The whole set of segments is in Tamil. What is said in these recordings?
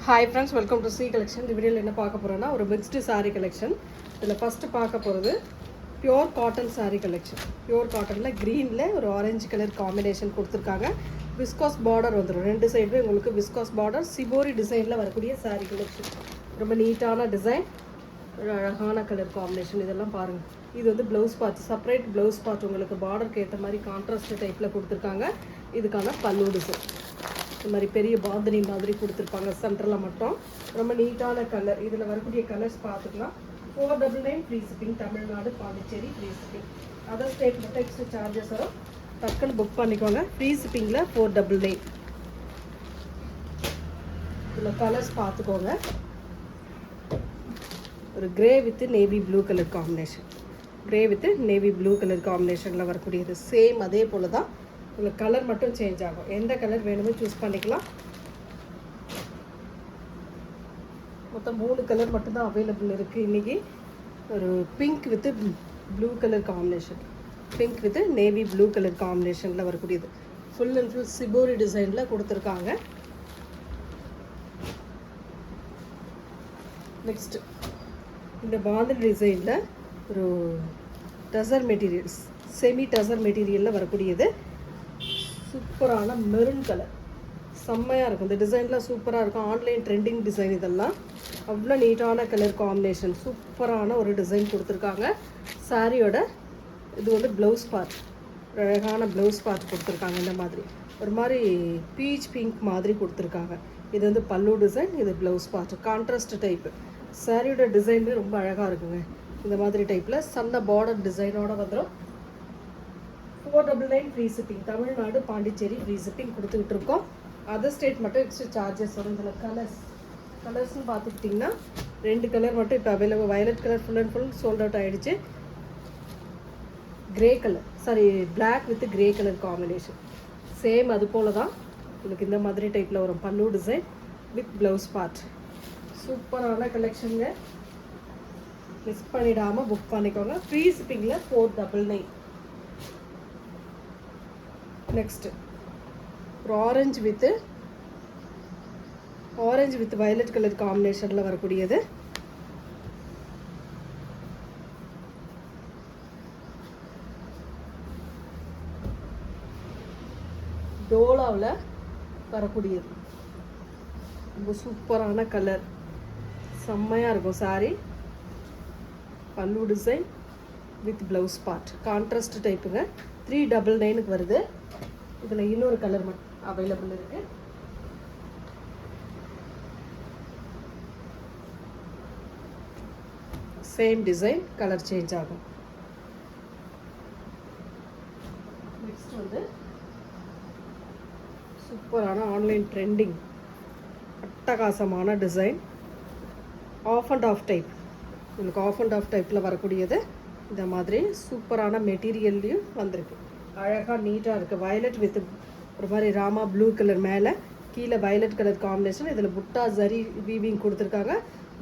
Hi friends, welcome to C collection. இந்த வீடியோவில் என்ன பார்க்க போகிறோன்னா ஒரு மிக்ஸ்டு சாரீ கலெக்ஷன். இதில் ஃபஸ்ட்டு பார்க்க போகிறது pure cotton sari collection. Pure காட்டனில் க்ரீனில் ஒரு ஆரஞ்சு கலர் காம்பினேஷன் கொடுத்துருக்காங்க. விஸ்காஸ் பார்டர் வந்துடும், ரெண்டு சைடுமே உங்களுக்கு விஸ்காஸ் பார்டர். சிபோரி டிசைனில் வரக்கூடிய சாரீ கலெக்ஷன். ரொம்ப நீட்டான டிசைன், ஒரு அழகான கலர் காம்பினேஷன். இதெல்லாம் பாருங்கள். இது வந்து blouse part, separate blouse part உங்களுக்கு பார்டருக்கு ஏற்ற மாதிரி கான்ட்ராஸ்ட் டைப்பில் கொடுத்துருக்காங்க. இதுக்கான பல்லு டிசைன் இந்த மாதிரி பெரிய பாந்தினி மாதிரி கொடுத்துருப்பாங்க சென்டரில் மட்டும். ரொம்ப நீட்டான கலர். இதில் வரக்கூடிய கலர்ஸ் பார்த்துக்கலாம். 499 free shipping. Tamil Nadu, Pondicherry free shipping. Other state மட்டும் எக்ஸ்ட்ரா சார்ஜஸ் வரும். டக்குன்னு புக் பண்ணிக்கோங்க. ஃப்ரீ ஷிப்பிங்கில் 499. இதில் கலர்ஸ் பார்த்துக்கோங்க. ஒரு grey with navy blue colour combination. Grey with navy blue colour காம்பினேஷனில் வரக்கூடியது. சேம் அதே போல் தான், உங்களுக்கு கலர் மட்டும் சேஞ்ச் ஆகும். எந்த கலர் வேணுமோ சூஸ் பண்ணிக்கலாம். மொத்தம் 3 கலர் மட்டும்தான் அவைலபிள் இருக்குது இன்றைக்கி. ஒரு pink with blue colour combination, pink with navy blue colour காம்பினேஷனில் வரக்கூடியது. ஃபுல் அண்ட் ஃபுல் சிபோரி டிசைனில் கொடுத்துருக்காங்க. நெக்ஸ்ட் இந்த பாந்தல் டிசைனில் ஒரு டசர் மெட்டீரியல்ஸ், செமி டசர் மெட்டீரியலில் வரக்கூடியது. சூப்பரான மெரூன் கலர், செம்மையாக இருக்கும். இந்த டிசைன்லாம் சூப்பராக இருக்கும். Online trending design. இதெல்லாம் அவ்வளோ நீட்டான கலர் காம்பினேஷன். சூப்பரான ஒரு டிசைன் கொடுத்துருக்காங்க. சாரியோட இது வந்து ப்ளவுஸ் பார்ட், அழகான ப்ளவுஸ் பார்ட் கொடுத்துருக்காங்க. இந்த மாதிரி ஒரு மாதிரி பீச் பிங்க் மாதிரி கொடுத்துருக்காங்க. இது வந்து பல்லு டிசைன், இது ப்ளவுஸ் பார்ட். Contrast type. சாரியோட டிசைன் ரொம்ப அழகாக இருக்குங்க. இந்த மாதிரி டைப்பில் சன்ன பார்டர் டிசைனோட வந்துடும். 499 free shipping. Tamil Nadu, Pondicherry free shipping கொடுத்துக்கிட்டு இருக்கோம். அதர் ஸ்டேட் மட்டும் எக்ஸ்ட்ரா சார்ஜஸ் வரும். இதில் கலர்ஸ்னு பார்த்துக்கிட்டிங்கன்னா 2 கலர் மட்டும் இப்போ available. Violet colour full and full sold out ஆகிடுச்சு. Grey colour, sari black with grey colour combination. Same அது போல் தான் உங்களுக்கு இந்த மாதிரி டைப்பில் வரும். பல்லு டிசைன் வித் ப்ளவுஸ் பார்ட். சூப்பரான கலெக்ஷனுங்க. மிஸ் பண்ணிடாமல் புக் பண்ணிக்கோங்க. ஃப்ரீ ஷிப்பிங்கில் 499. நெக்ஸ்ட் ஒரு ஆரஞ்சு வித் வயலட் கலர் காம்பினேஷனில் வரக்கூடியது. டோலாவில் வரக்கூடியது. ரொம்ப சூப்பரான கலர், செம்மையாக இருக்கும் சாரி. பல்லு design with blouse part. Contrast டைப்புங்க. 399க்கு வருது. இதில் இன்னொரு கலர் மட்டும் அவைலபிள் இருக்குது. சேம் டிசைன், கலர் சேஞ்ச் ஆகும். நெக்ஸ்ட் வந்து சூப்பரான ஆன்லைன் ட்ரெண்டிங் அட்டகாசமான design. Half and half type. உங்களுக்கு ஆஃப் அண்ட் ஆஃப் டைப்பில் வரக்கூடியது. இந்த மாதிரி சூப்பரான மெட்டீரியல்லையும் வந்திருக்கு. அழகாக நீட்டாக இருக்குது. வயலட் வித் ஒரு மாதிரி ராமா ப்ளூ கலர், மேலே கீழே வயலட் கலர் காம்பினேஷன். இதில் புட்டா ஜரி வீவிங் கொடுத்துருக்காங்க.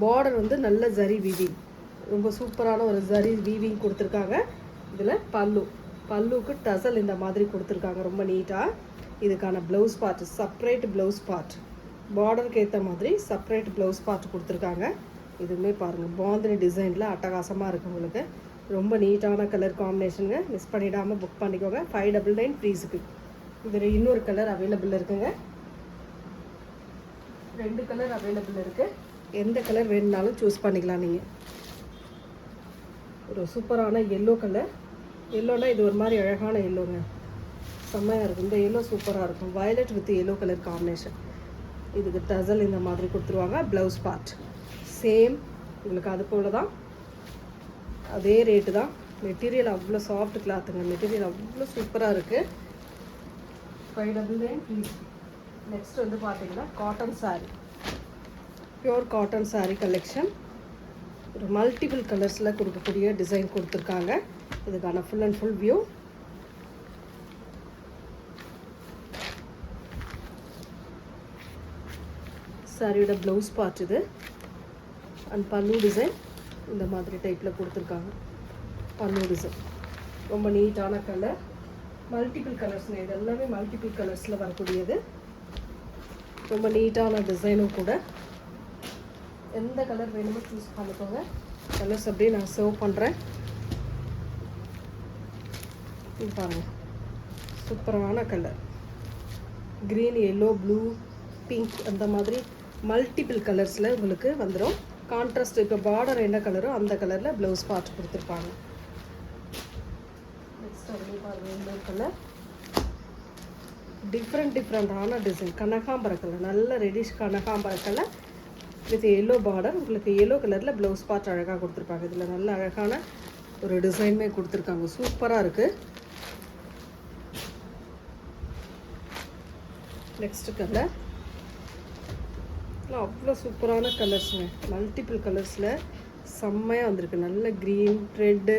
பார்டர் வந்து நல்ல ஜரி வீவிங், ரொம்ப சூப்பரான ஒரு ஜரி வீவிங் கொடுத்துருக்காங்க. இதில் பல்லுக்கு டசல் இந்த மாதிரி கொடுத்துருக்காங்க. ரொம்ப நீட்டாக. இதுக்கான blouse part, separate blouse part. பார்டருக்கு ஏற்ற மாதிரி செப்ரேட் ப்ளவுஸ் பார்ட் கொடுத்துருக்காங்க. இதுவுமே பாருங்கள், பாந்தினி டிசைனில் அட்டகாசமாக இருக்குது உங்களுக்கு. ரொம்ப நீட்டான கலர் காம்பினேஷனுங்க. மிஸ் பண்ணிடாமல் புக் பண்ணிக்கோங்க. 599 ஃப்ரீ ஷிப்பிங். இதில் இன்னொரு கலர் அவைலபிள் இருக்குங்க. 2 கலர் அவைலபிள் இருக்குது. எந்த கலர் வேணுனாலும் சூஸ் பண்ணிக்கலாம் நீங்கள். ஒரு சூப்பரான எல்லோ கலர். எல்லோனா இது ஒரு மாதிரி அழகான எல்லோங்க, செம்மையாக இருக்கும். இந்த எல்லோ சூப்பராக இருக்கும். Violet with yellow colour combination. இதுக்கு டசல் இந்த மாதிரி கொடுத்துருவாங்க. ப்ளவுஸ் பார்ட் சேம் உங்களுக்கு அது போல் தான். அதே ரேட்டு தான். மெட்டீரியல் அவ்வளோ சாஃப்ட் கிளாத்துங்க. மெட்டீரியல் அவ்வளோ சூப்பராக இருக்குது. 599 ஃப்ரீ. நெக்ஸ்ட் வந்து பார்த்தீங்கன்னா cotton sari, pure cotton sari collection. ஒரு மல்டிபிள் கலர்ஸில் கொடுக்கக்கூடிய டிசைன் கொடுத்துருக்காங்க. இதுக்கான ஃபுல் அண்ட் ஃபுல் வியூ. சாரியோட ப்ளவுஸ் பார்ட் இது. அண்ட் பல்லு டிசைன் இந்த மாதிரி டைப்பில் கொடுத்துருக்காங்க. பல்லு டிசைன் ரொம்ப நீட்டான கலர். மல்டிபிள் கலர்ஸ்ங்க. இது எல்லாமே மல்டிபிள் கலர்ஸில் வரக்கூடியது. ரொம்ப நீட்டான டிசைனும் கூட. எந்த கலர் வேணுமோ சூஸ் பண்ணிக்கோங்க. கலர்ஸ் அப்படியே நான் சர்வ் பண்ணுறேன். இது பாருங்கள், சூப்பரான colour. Green, yellow, blue, pink அந்த மாதிரி மல்டிபிள் கலர்ஸில் உங்களுக்கு வந்துடும். கான்ட்ராஸ்ட் இப்போ பார்டர் என்ன கலரோ அந்த கலரில் ப்ளவுஸ் பார்ட் கொடுத்துருப்பாங்க. நெக்ஸ்ட் அப்படியே பாருங்கள், எல்லோ கலர். டிஃப்ரெண்ட்டான டிசைன், கனகாம்பர கலர், நல்ல ரெடிஷ் கனகாம்பர கலர் வித் எல்லோ பார்டர். உங்களுக்கு எல்லோ கலரில் ப்ளவுஸ் பார்ட் அழகாக கொடுத்துருப்பாங்க. இதில் நல்ல அழகான ஒரு டிசைனுமே கொடுத்துருக்காங்க. சூப்பராக இருக்குது. நெக்ஸ்ட் கலர் அவ்வளோ சூப்பரான கலர்ஸுங்க. மல்டிபிள் கலர்ஸில் செம்மையாக வந்திருக்கு. நல்ல green, red,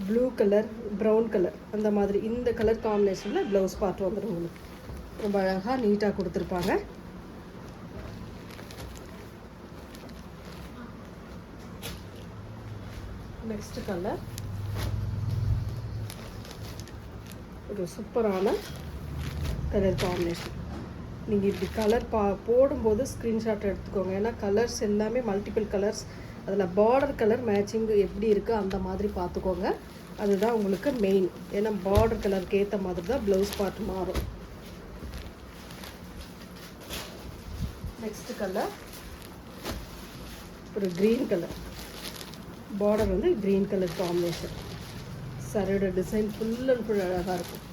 blue colour, brown colour அந்த மாதிரி இந்த கலர் காம்பினேஷனில் ப்ளவுஸ் பார்ட் வந்துடும் உங்களுக்கு. ரொம்ப அழகாக நீட்டாக கொடுத்துருப்பாங்க. நெக்ஸ்ட் கலர் ஒரு சூப்பரான கலர் காம்பினேஷன். நீங்கள் இப்படி கலர் போடும்போது ஸ்க்ரீன்ஷாட் எடுத்துக்கோங்க. ஏன்னா கலர்ஸ் எல்லாமே மல்டிபிள் கலர்ஸ். அதில் பார்டர் கலர் மேட்சிங் எப்படி இருக்குது அந்த மாதிரி பார்த்துக்கோங்க. அதுதான் உங்களுக்கு மெயின். ஏன்னா பார்டர் கலருக்கு ஏற்ற மாதிரி தான் ப்ளவுஸ் பார்ட் மாறும். நெக்ஸ்ட் கலர் ஒரு க்ரீன் கலர். பார்டர் வந்து க்ரீன் கலர் காம்பினேஷன். சரியோட டிசைன் ஃபுல் அண்ட் ஃபுல் அழகாக இருக்கும்.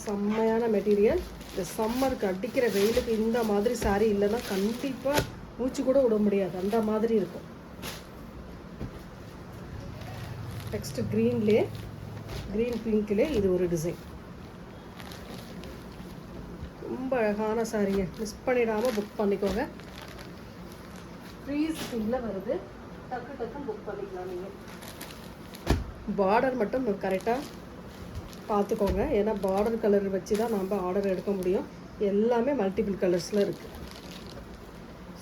செம்மையான மெட்டீரியல். இந்த சம்மருக்கு அடிக்கிற வெயிலுக்கு இந்த மாதிரி சாரீ இல்லைன்னா கண்டிப்பாக மூச்சு கூட விட முடியாது, அந்த மாதிரி இருக்கும். நெக்ஸ்ட் க்ரீன்லே, க்ரீன் பிங்க்லே இது ஒரு டிசைன். ரொம்ப அழகான சாரீங்க. மிஸ் பண்ணிடாமல் புக் பண்ணிக்கோங்க. ஃப்ரீ ஷிப்பிங்கில் வருது. டக்குன்னு புக் பண்ணிக்கலாம். நீங்கள் பார்டர் மட்டும் கரெக்டாக பார்த்துக்கோங்க. ஏன்னா பார்டர் கலர் வச்சு தான் நம்ம ஆர்டர் எடுக்க முடியும். எல்லாமே மல்டிபிள் கலர்ஸில் இருக்குது.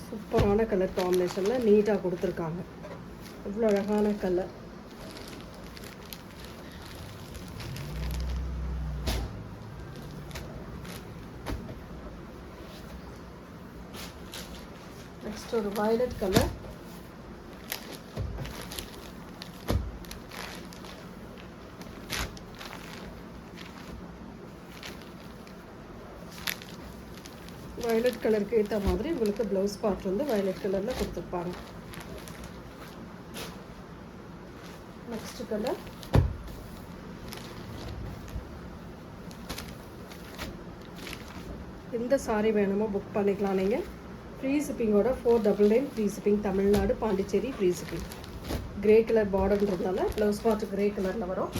சூப்பரான கலர் காம்பினேஷனில் நீட்டாக கொடுத்துருக்காங்க. எவ்வளோ அழகான கலர். நெக்ஸ்ட் ஒரு வயலட் கலர். வயலட் கலருக்கு ஏற்ற மாதிரி உங்களுக்கு ப்ளவுஸ் பார்ட் வந்து வயலட் கலரில் கொடுத்துருப்பாங்க. நெக்ஸ்ட் கலர் எந்த சாரீ வேணுமோ புக் பண்ணிக்கலாம். நீங்கள் ஃப்ரீ ஷிப்பிங்கோட 499 free shipping. Tamil Nadu, Pondicherry free shipping. Grey colour பார்டர்ன்றதுனால ப்ளவுஸ் பார்ட் கிரே கலரில் வரும்.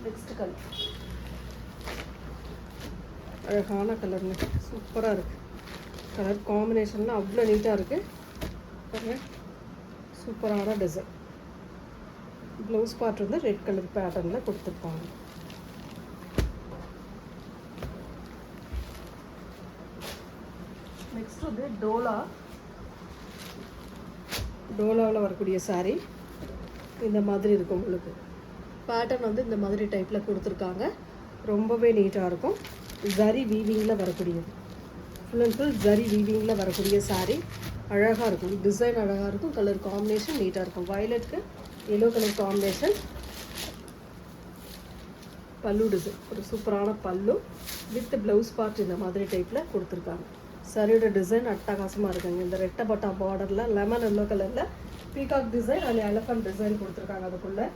நெக்ஸ்ட் கலர் அழகான கலருங்க. சூப்பராக இருக்குது. கலர் காம்பினேஷன்லாம் அவ்வளோ நீட்டாக இருக்குது. பாருங்கள், சூப்பரான டிசைன். ப்ளவுஸ் பார்ட் வந்து ரெட் கலர் பேட்டர்னில் கொடுத்துருப்பாங்க. நெக்ஸ்ட் வந்து டோலாவில் வரக்கூடிய சாரீ இந்த மாதிரி இருக்கும். உங்களுக்கு பேட்டர்ன் வந்து இந்த மாதிரி டைப்பில் கொடுத்துருக்காங்க. ரொம்பவே நீட்டாக இருக்கும். ஜரி வீவிங்கில் வரக்கூடியது. ஃபுல் அண்ட் ஃபுல் ஜரி வீவிங்கில் வரக்கூடிய சாரீ. அழகாக இருக்கும். டிசைன் அழகாக இருக்கும். கலர் காம்பினேஷன் நீட்டாக இருக்கும். வயலட்டுக்கு எல்லோ கலர் காம்பினேஷன். பல்லு டிசைன் ஒரு சூப்பரான பல்லு வித் ப்ளவுஸ் பார்ட் இந்த மாதிரி டைப்பில் கொடுத்துருக்காங்க. சரியோட டிசைன் அட்டகாசமாக இருக்குங்க. இந்த ரெட்டை பட்டா பார்டரில் லெமன் எல்லோ கலரில் peacock design and elephant design கொடுத்துருக்காங்க. அதுக்குள்ளே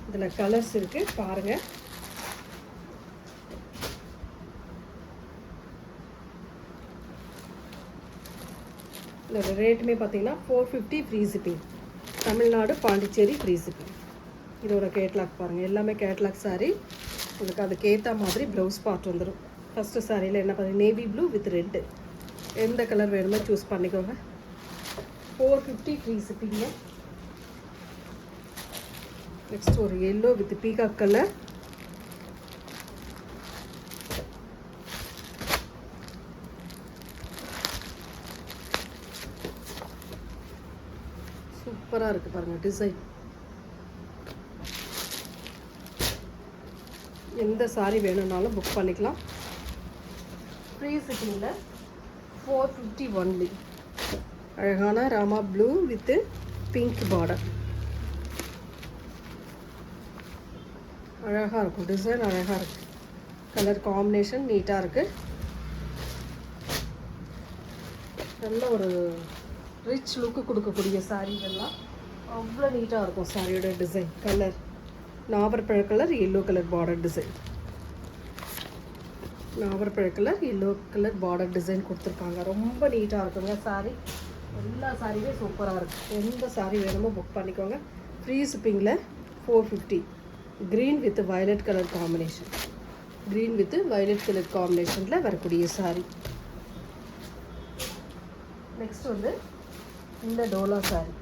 இதில் கலர்ஸ் இருக்குது பாருங்கள். இதோட ரேட்டுமே பார்த்தீங்கன்னா 450 free shipping. Tamil Nadu, Pondicherry free shipping. இதோட கேட்லாக் பாருங்கள். எல்லாமே கேட்லாக் சாரீ. உங்களுக்கு அதுக்கு ஏற்ற மாதிரி ப்ளவுஸ் பார்ட் வந்துடும். ஃபஸ்ட்டு சாரியில் என்ன பார்த்தீங்கன்னா நேவி ப்ளூ வித் ரெட்டு. எந்த கலர் வேணுமோ சூஸ் பண்ணிக்கோங்க. 450 ஃப்ரீ ஷிப்பிங்க. நெக்ஸ்ட் ஒரு எல்லோ வித் பீகாக் கலர். சூப்பராக இருக்குது பாருங்கள் டிசைன். எந்த சாரீ வேணும்னாலும் புக் பண்ணிக்கலாம். ஃப்ரீ ஷிப்பிங்கில் 450 ஒன்லி. அழகான Rama blue with pink border. அழகாக இருக்கும், டிசைன் அழகாக இருக்குது, கலர் காம்பினேஷன் நீட்டாக இருக்குது. நல்ல ஒரு ரிச் லுக்கு கொடுக்கக்கூடிய சாரீ இதெல்லாம். அவ்வளோ நீட்டாக இருக்கும் சாரியோட டிசைன். கலர் நாவற்பழ colour, yellow colour border design. நாவற்பழ colour, yellow colour border design கொடுத்துருக்காங்க. ரொம்ப நீட்டாக இருக்குங்க சாரீ. எல்லா சாரியுமே சூப்பராக இருக்குது. எந்த சாரீ வேணுமோ புக் பண்ணிக்கோங்க. ஃப்ரீ ஷிப்பிங்கில் 450. Green with violet colour combination. Green with violet colour காம்பினேஷனில் வரக்கூடிய சாரீ. நெக்ஸ்ட் வந்து இந்த டோலா சாரீ.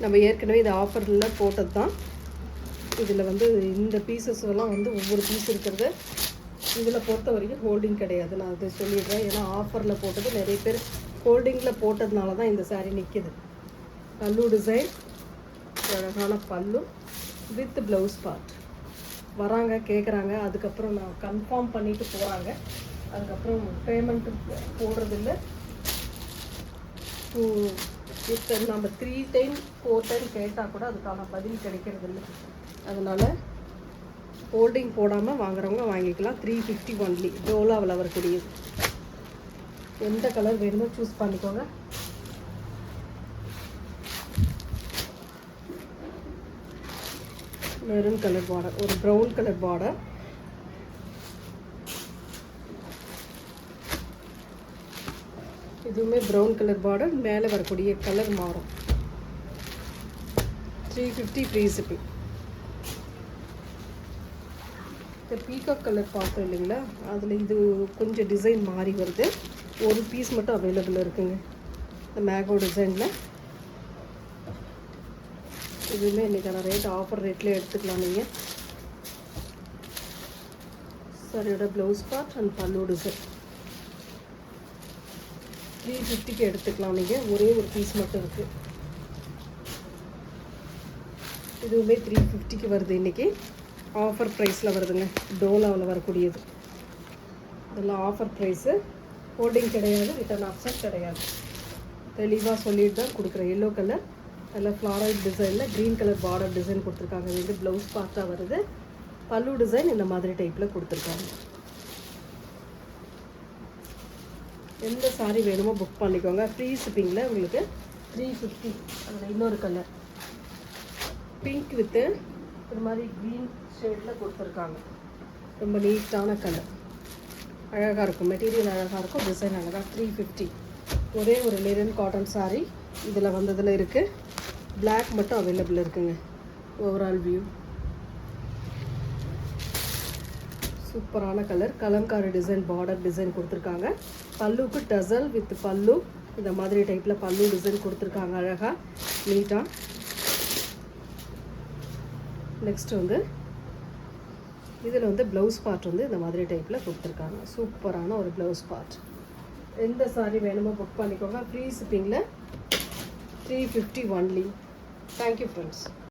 நம்ம ஏற்கனவே இது ஆஃபரில் போட்டது தான். இதில் வந்து இந்த பீசஸ் எல்லாம் வந்து ஒவ்வொரு பீஸ் இருக்கிறது. இதில் பொறுத்த வரைக்கும் ஹோல்டிங் கிடையாது, நான் அதை சொல்லிடுறேன். ஏன்னா ஆஃபரில் போட்டது நிறைய பேர் ஹோல்டிங்கில் போட்டதுனால தான் இந்த சாரீ நிற்கிது. பல்லு டிசைன், அழகான பல்லு வித் ப்ளவுஸ் பார்ட். வராங்க, கேட்குறாங்க, அதுக்கப்புறம் நான் கன்ஃபார்ம் பண்ணிவிட்டு போகிறாங்க. அதுக்கப்புறம் பேமெண்ட்டு போடுறதில்ல. இப்போ நம்ம 3 டைம் 4 டைம் கேட்டால் கூட அதுக்கான பதில் கிடைக்கிறதில்ல. அதனால் ஹோல்டிங் போடாமல் வாங்குறவங்க வாங்கிக்கலாம். 350 ஒன்லி. டோலாவில் வரக்கூடியது. எந்த கலர் வேணுமோ சூஸ் பண்ணிக்கோங்க. மெரூன் கலர் பார்டர், ஒரு ப்ரௌன் கலர் பார்டர். இதுவுமே ப்ரௌன் கலர் பார்டர். மேலே வரக்கூடிய கலர் மாறும். 350 ஃப்ரீ ஷிப்பிங். இந்த பீகாக் கலர் பார்த்தோம் இல்லைங்களா, அதில் இது கொஞ்சம் டிசைன் மாறி வருது. ஒரு பீஸ் மட்டும் அவைலபிள் இருக்குங்க இந்த மேங்கோ டிசைனில். இதுவுமே இன்றைக்கான ரேட் ஆஃபர் ரேட்லேயே எடுத்துக்கலாம் நீங்கள். சரியோட ப்ளவுஸ் பார்ட் அண்ட் பல்லு டிசைன் 350க்கு எடுத்துக்கலாம் நீங்கள். ஒரே ஒரு பீஸ் மட்டும் இருக்குது. இதுவுமே 350க்கு வருது. இன்றைக்கி ஆஃபர் ப்ரைஸில் வருதுங்க. டோலாவில் வரக்கூடியது. இதெல்லாம் ஆஃபர் ப்ரைஸு. ஹோல்டிங் கிடையாது, ரிட்டர்ன் ஆப்ஷன் கிடையாது. தெளிவாக சொல்லிட்டு தான் கொடுக்குறேன். எல்லோ கலர் நல்லா ஃப்ளாரல் டிசைனில் க்ரீன் கலர் பார்டர் டிசைன் கொடுத்துருக்காங்க. இது வந்து ப்ளவுஸ் பார்ட்டாக வருது. பல்லு டிசைன் இந்த மாதிரி டைப்பில் கொடுத்துருக்காங்க. எந்த சாரீ வேணுமோ புக் பண்ணிக்கோங்க. ஃப்ரீ ஷிப்பிங்கில் உங்களுக்கு 350. அதில் இன்னொரு கலர் பிங்க் வித்து ஒரு மாதிரி க்ரீன் ஷேடில் கொடுத்துருக்காங்க. ரொம்ப நீட்டான கலர், அழகாக இருக்கும். மெட்டீரியல் அழகாக இருக்கும், டிசைன் அழகாக. 350. ஒரே ஒரு லினன் காட்டன் சாரீ இதில் வந்ததில் இருக்குது. பிளாக் மட்டும் அவைலபிள் இருக்குங்க. ஓவரால் வியூ சூப்பரான colour. Kalamkari design border design கொடுத்துருக்காங்க. பல்லுக்கு டசல் வித் பல்லு இந்த மாதிரி டைப்பில் பல்லு டிசைன் கொடுத்துருக்காங்க. அழகாக நீட்டாக. நெக்ஸ்ட் வந்து இதில் வந்து ப்ளவுஸ் பார்ட் வந்து இந்த மாதிரி டைப்பில் கொடுத்துருக்காங்க. சூப்பரான ஒரு ப்ளவுஸ் பார்ட். எந்த சாரீ வேணுமோ புக் பண்ணிக்கோங்க. ஃப்ரீ ஷிப்பிங்கில் 350 ஒன்லி. Thank you friends.